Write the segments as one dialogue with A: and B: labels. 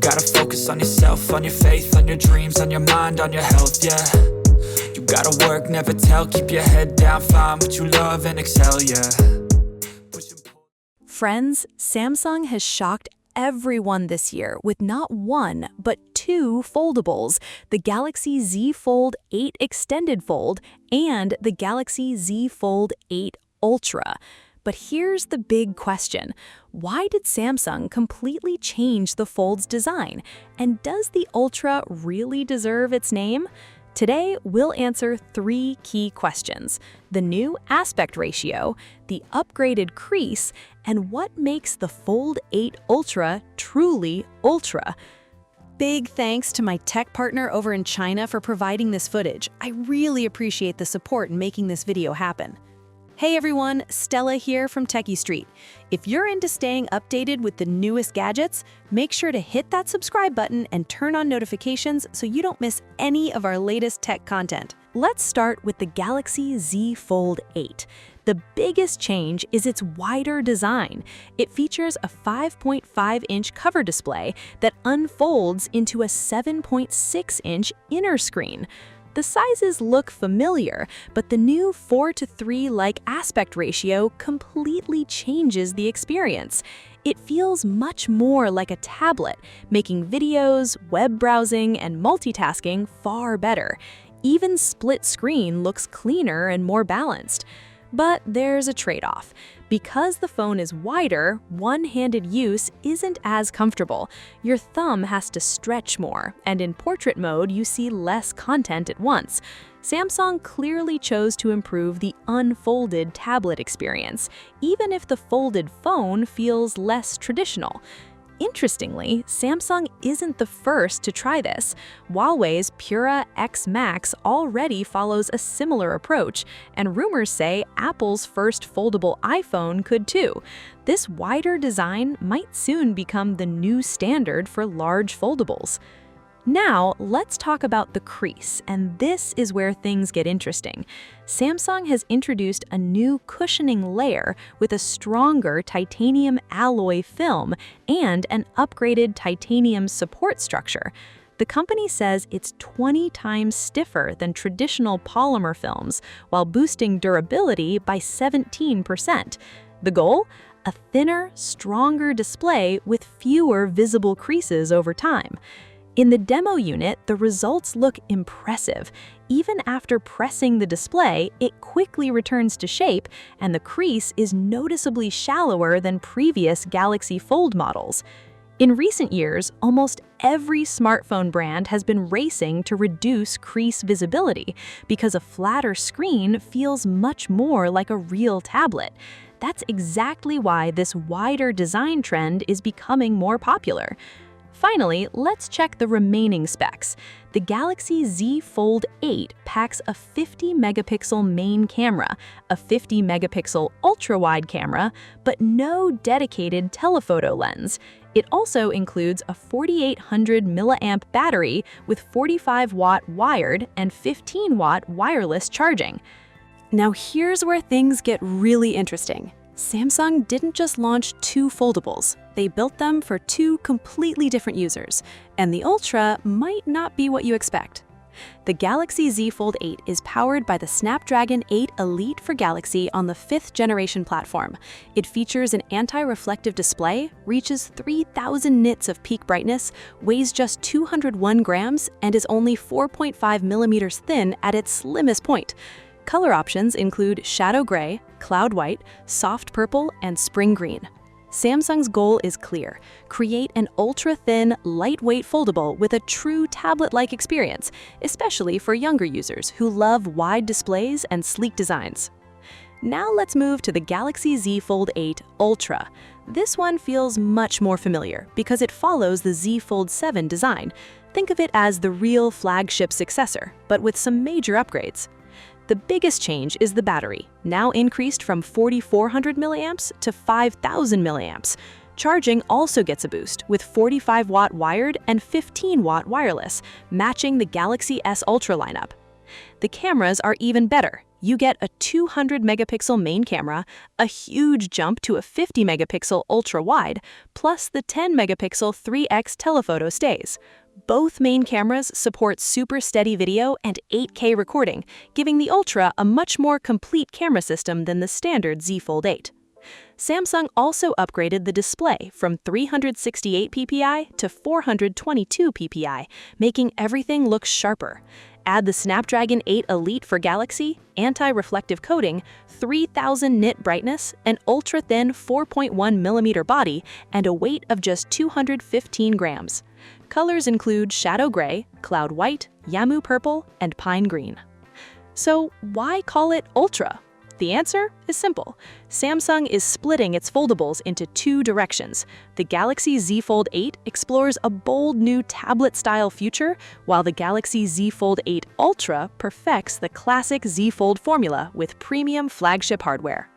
A: gotta focus on yourself, on your faith, on your dreams, on your mind, on your health, yeah. You gotta work, never tell, keep your head down, find what you love and excel, yeah.
B: Friends, Samsung has shocked everyone this year with not one, but two foldables, the Galaxy Z Fold 8 Extended Fold and the Galaxy Z Fold 8 Ultra. But here's the big question. Why did Samsung completely change the Fold's design? And does the Ultra really deserve its name? Today, we'll answer three key questions: the new aspect ratio, the upgraded crease, and what makes the Fold 8 Ultra truly Ultra. Big thanks to my tech partner over in China for providing this footage. I really appreciate the support in making this video happen. Hey everyone, Stella here from TechieStreet. If you're into staying updated with the newest gadgets, make sure to hit that subscribe button and turn on notifications so you don't miss any of our latest tech content. Let's start with the Galaxy Z Fold 8. The biggest change is its wider design. It features a 5.5-inch cover display that unfolds into a 7.6-inch inner screen. The sizes look familiar, but the new 4:3 aspect ratio completely changes the experience. It feels much more like a tablet, making videos, web browsing, and multitasking far better. Even split screen looks cleaner and more balanced. But there's a trade-off. Because the phone is wider, one-handed use isn't as comfortable. Your thumb has to stretch more, and in portrait mode, you see less content at once. Samsung clearly chose to improve the unfolded tablet experience, even if the folded phone feels less traditional. Interestingly, Samsung isn't the first to try this. Huawei's Pura X Max already follows a similar approach, and rumors say Apple's first foldable iPhone could too. This wider design might soon become the new standard for large foldables. Now, let's talk about the crease, and this is where things get interesting. Samsung has introduced a new cushioning layer with a stronger titanium alloy film and an upgraded titanium support structure. The company says it's 20 times stiffer than traditional polymer films, while boosting durability by 17%. The goal? A thinner, stronger display with fewer visible creases over time. In the demo unit, the results look impressive. Even after pressing the display, it quickly returns to shape, and the crease is noticeably shallower than previous Galaxy Fold models. In recent years, almost every smartphone brand has been racing to reduce crease visibility because a flatter screen feels much more like a real tablet. That's exactly why this wider design trend is becoming more popular. Finally, let's check the remaining specs. The Galaxy Z Fold 8 packs a 50-megapixel main camera, a 50-megapixel ultra-wide camera, but no dedicated telephoto lens. It also includes a 4800 milliamp battery with 45-watt wired and 15-watt wireless charging. Now here's where things get really interesting. Samsung didn't just launch two foldables. They built them for two completely different users, and the Ultra might not be what you expect. The Galaxy Z Fold 8 is powered by the Snapdragon 8 Elite for Galaxy on the 5th generation platform. It features an anti-reflective display, reaches 3000 nits of peak brightness, weighs just 201 grams, and is only 4.5 millimeters thin at its slimmest point. Color options include shadow gray, cloud white, soft purple, and spring green. Samsung's goal is clear: create an ultra-thin, lightweight foldable with a true tablet-like experience, especially for younger users who love wide displays and sleek designs. Now let's move to the Galaxy Z Fold 8 Ultra. This one feels much more familiar because it follows the Z Fold 7 design. Think of it as the real flagship successor, but with some major upgrades. The biggest change is the battery, now increased from 4,400 milliamps to 5,000 milliamps. Charging also gets a boost with 45-watt wired and 15-watt wireless, matching the Galaxy S Ultra lineup. The cameras are even better. You get a 200-megapixel main camera, a huge jump to a 50-megapixel ultra-wide, plus the 10-megapixel 3x telephoto stays. Both main cameras support super steady video and 8K recording, giving the Ultra a much more complete camera system than the standard Z Fold 8. Samsung also upgraded the display from 368 ppi to 422 ppi, making everything look sharper. Add the Snapdragon 8 Elite for Galaxy, anti-reflective coating, 3000 nit brightness, an ultra-thin 4.1mm body, and a weight of just 215 grams. Colors include shadow gray, cloud white, yamu purple, and pine green. So why call it Ultra? The answer is simple. Samsung is splitting its foldables into two directions. The Galaxy Z Fold 8 explores a bold new tablet-style future, while the Galaxy Z Fold 8 Ultra perfects the classic Z Fold formula with premium flagship hardware.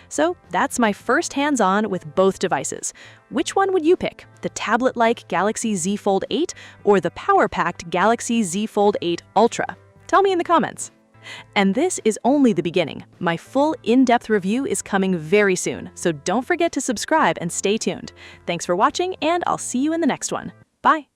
B: So that's my first hands-on with both devices. Which one would you pick? The tablet-like Galaxy Z Fold 8 or the power-packed Galaxy Z Fold 8 Ultra? Tell me in the comments. And this is only the beginning. My full in-depth review is coming very soon, so don't forget to subscribe and stay tuned. Thanks for watching, and I'll see you in the next one. Bye!